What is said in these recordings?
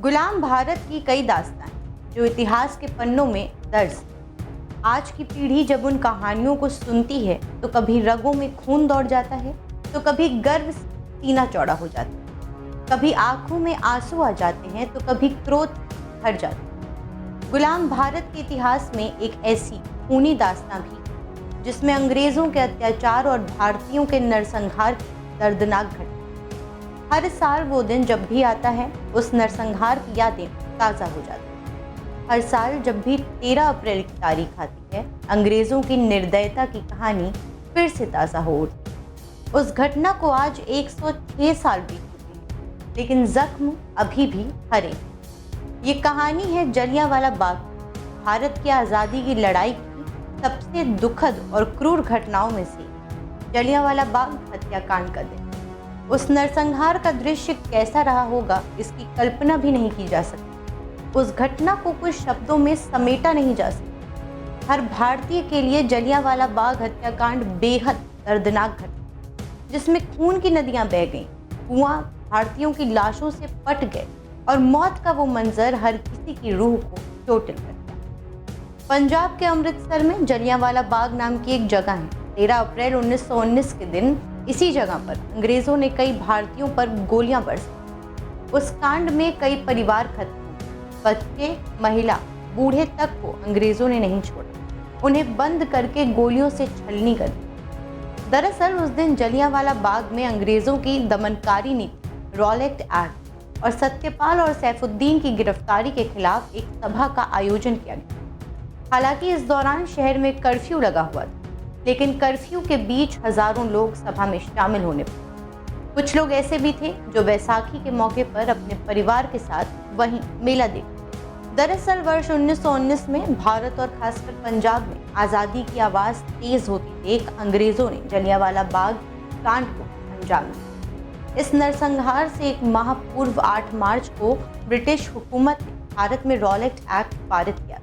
गुलाम भारत की कई दास्तानें जो इतिहास के पन्नों में दर्ज हैं। आज की पीढ़ी जब उन कहानियों को सुनती है तो कभी रगों में खून दौड़ जाता है, तो कभी गर्व से सीना चौड़ा हो जाता है, कभी आंखों में आंसू आ जाते हैं, तो कभी क्रोध भर जाता है। गुलाम भारत के इतिहास में एक ऐसी खूनी दास्तां भी है जिसमें अंग्रेजों के अत्याचार और भारतीयों के नरसंहार की दर्दनाक घटना। हर साल वो दिन जब भी आता है, उस नरसंहार की यादें ताज़ा हो जाती हैं। हर साल जब भी 13 अप्रैल की तारीख आती है, अंग्रेज़ों की निर्दयता की कहानी फिर से ताज़ा हो उठती है। उस घटना को आज 106 साल बीत चुके हैं, लेकिन जख्म अभी भी हरे। ये कहानी है जलियांवाला बाग, भारत की आज़ादी की लड़ाई की सबसे दुखद और क्रूर घटनाओं में से जलियांवाला बाग हत्याकांड का दिन। उस नरसंहार का दृश्य कैसा रहा होगा, इसकी कल्पना भी नहीं की जा सकती। उस घटना को कुछ शब्दों में समेटा नहीं जा सकता। हर भारतीय के लिए जलियांवाला बाग हत्याकांड बेहद दर्दनाक घटना, जिसमें खून की नदियां बह गईं, कुआं भारतीयों की लाशों से पट गए और मौत का वो मंजर हर किसी की रूह को चोटिल कर दिया। पंजाब के अमृतसर में जलियांवाला बाग नाम की एक जगह है। 13 अप्रैल 1919 के दिन इसी जगह पर अंग्रेजों ने कई भारतीयों पर गोलियां बरसाई। उस कांड में कई परिवार खत्म हुए। बच्चे, महिला, बूढ़े तक को अंग्रेजों ने नहीं छोड़ा। उन्हें बंद करके गोलियों से छलनी कर दी। दरअसल उस दिन जलियांवाला बाग में अंग्रेजों की दमनकारी नीति, रॉलेट एक्ट और सत्यपाल और सैफुद्दीन की गिरफ्तारी के खिलाफ एक सभा का आयोजन किया गया। हालांकि इस दौरान शहर में कर्फ्यू लगा हुआ था, लेकिन कर्फ्यू के बीच हजारों लोग सभा में शामिल होने पड़े। कुछ लोग ऐसे भी थे जो बैसाखी के मौके पर अपने परिवार के साथ वहीं मेला देखते। दरअसल वर्ष 1919 में भारत और खासकर पंजाब में आज़ादी की आवाज़ तेज होती देख अंग्रेजों ने जलियांवाला बाग कांड को अंजाम दिया। इस नरसंहार से एक माह पूर्व 8 मार्च को ब्रिटिश हुकूमत ने भारत में रॉलेट एक्ट पारित किया।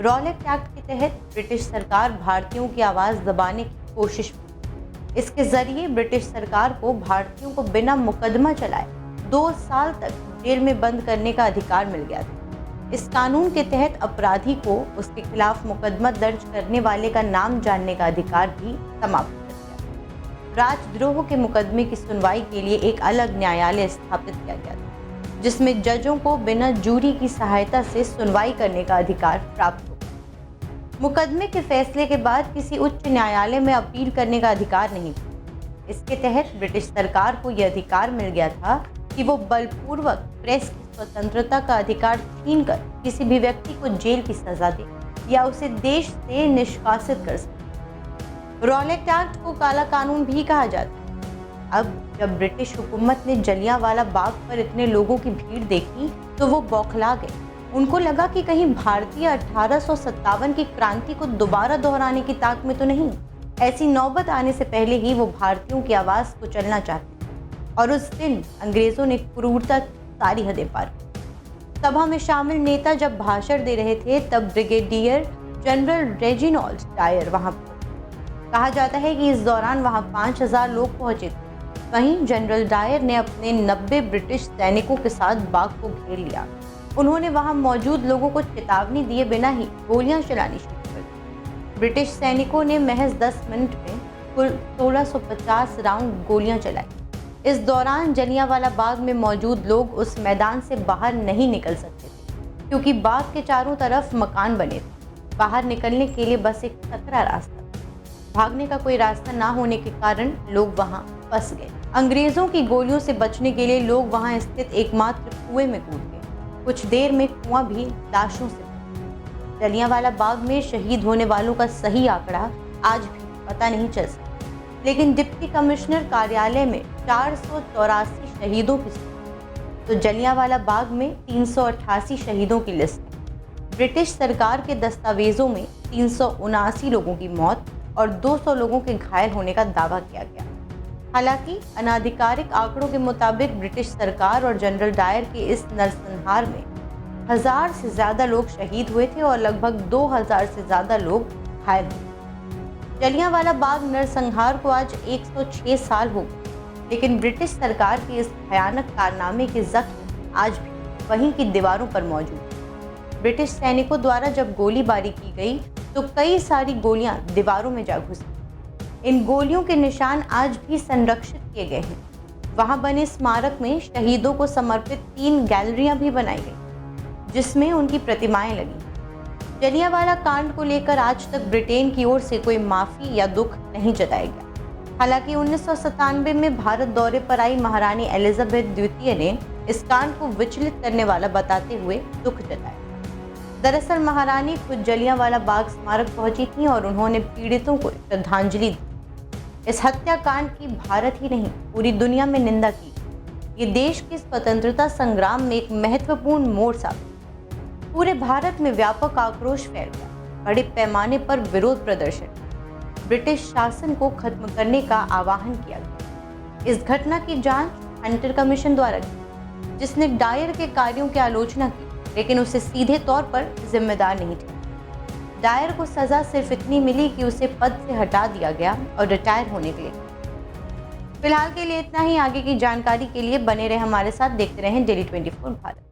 रॉलेट एक्ट के तहत ब्रिटिश सरकार भारतीयों की आवाज़ दबाने की कोशिश की। इसके जरिए ब्रिटिश सरकार को भारतीयों को बिना मुकदमा चलाए 2 साल तक जेल में बंद करने का अधिकार मिल गया था। इस कानून के तहत अपराधी को उसके खिलाफ मुकदमा दर्ज करने वाले का नाम जानने का अधिकार भी समाप्त कर दिया। राजद्रोह के मुकदमे की सुनवाई के लिए एक अलग न्यायालय स्थापित किया गया था, जिसमें जजों को बिना जूरी की सहायता से सुनवाई करने का अधिकार प्राप्त हो। मुकदमे के फैसले के बाद किसी उच्च न्यायालय में अपील करने का अधिकार नहीं था। इसके तहत ब्रिटिश सरकार को यह अधिकार मिल गया था कि वो बलपूर्वक प्रेस की स्वतंत्रता का अधिकार छीनकर किसी भी व्यक्ति को जेल की सजा दे या उसे देश से निष्कासित कर सके। रॉलेट एक्ट को काला कानून भी कहा जाता है। अब जब ब्रिटिश हुकूमत ने जलियांवाला बाग पर इतने लोगों की भीड़ देखी तो वो बौखला गए। उनको लगा कि कहीं भारतीय 1857 की क्रांति को दोबारा दोहराने की ताक में तो नहीं। ऐसी नौबत आने से पहले ही वो भारतीयों की आवाज़ को चलना चाहते थे। और उस दिन अंग्रेज़ों ने क्रूरता सारी हदें पार की। सभा में शामिल नेता जब भाषण दे रहे थे तब ब्रिगेडियर जनरल रेजिनॉल्ड डायर वहां पहुंचे। कहा जाता है कि इस दौरान वहां 5000 लोग पहुंचे थे। वहीं जनरल डायर ने अपने 90 ब्रिटिश सैनिकों के साथ बाग को घेर लिया। उन्होंने वहां मौजूद लोगों को चेतावनी दिए बिना ही गोलियां चलानी शुरू कर दी। ब्रिटिश सैनिकों ने महज 10 मिनट में कुल 1650 राउंड गोलियां चलाई। इस दौरान जलियांवाला बाग में मौजूद लोग उस मैदान से बाहर नहीं निकल सकते थे, क्योंकि बाग के चारों तरफ मकान बने थे। बाहर निकलने के लिए बस एक सकरा रास्ता, भागने का कोई रास्ता ना होने के कारण लोग वहां फंस गए। अंग्रेजों की गोलियों से बचने के लिए लोग वहां स्थित एकमात्र कुएं में कूद गए। कुछ देर में कुआं भी लाशों से भर। जलियांवाला बाग में शहीद होने वालों का सही आंकड़ा आज भी पता नहीं चल सका, लेकिन डिप्टी कमिश्नर कार्यालय में 484 शहीदों की सूची, तो जलियांवाला बाग में 388 शहीदों की लिस्ट है। ब्रिटिश सरकार के दस्तावेजों में 379 लोगों की मौत और 200 लोगों के घायल होने का दावा किया गया। हालांकि अनाधिकारिक आंकड़ों के मुताबिक ब्रिटिश सरकार और जनरल डायर के इस नरसंहार में 1000 से ज़्यादा लोग शहीद हुए थे और लगभग 2000 से ज़्यादा लोग घायल हुए। जलियांवाला बाग नरसंहार को आज 106 साल हो गए, लेकिन ब्रिटिश सरकार के इस भयानक कारनामे के जख्म आज भी वहीं की दीवारों पर मौजूद है। ब्रिटिश सैनिकों द्वारा जब गोलीबारी की गई तो कई सारी गोलियां दीवारों में जा घुसी। इन गोलियों के निशान आज भी संरक्षित किए गए हैं। वहां बने स्मारक में शहीदों को समर्पित 3 गैलरियां भी बनाई गई, जिसमें उनकी प्रतिमाएं लगी। जलियांवाला कांड को लेकर आज तक ब्रिटेन की ओर से कोई माफी या दुख नहीं जताया गया। हालांकि 1997 में भारत दौरे पर आई महारानी एलिजाबेथ द्वितीय ने इस कांड को विचलित करने वाला बताते हुए दुख जताया। दरअसल महारानी खुद जलियांवाला बाग स्मारक पहुंची थीं और उन्होंने पीड़ितों को श्रद्धांजलि दी। इस हत्याकांड की भारत ही नहीं पूरी दुनिया में निंदा की। ये देश के स्वतंत्रता संग्राम में एक महत्वपूर्ण मोड़ साबित। पूरे भारत में व्यापक आक्रोश फैल गया। बड़े पैमाने पर विरोध प्रदर्शन, ब्रिटिश शासन को खत्म करने का आह्वान किया गया। इस घटना की जांच हंटर कमीशन द्वारा की, जिसने डायर के कार्यों की आलोचना की, लेकिन उसे सीधे तौर पर जिम्मेदार नहीं ठहराया। डायर को सजा सिर्फ इतनी मिली कि उसे पद से हटा दिया गया और रिटायर होने के लिए। फिलहाल के लिए इतना ही। आगे की जानकारी के लिए बने रहे हमारे साथ, देखते रहें डेली 24 भारत।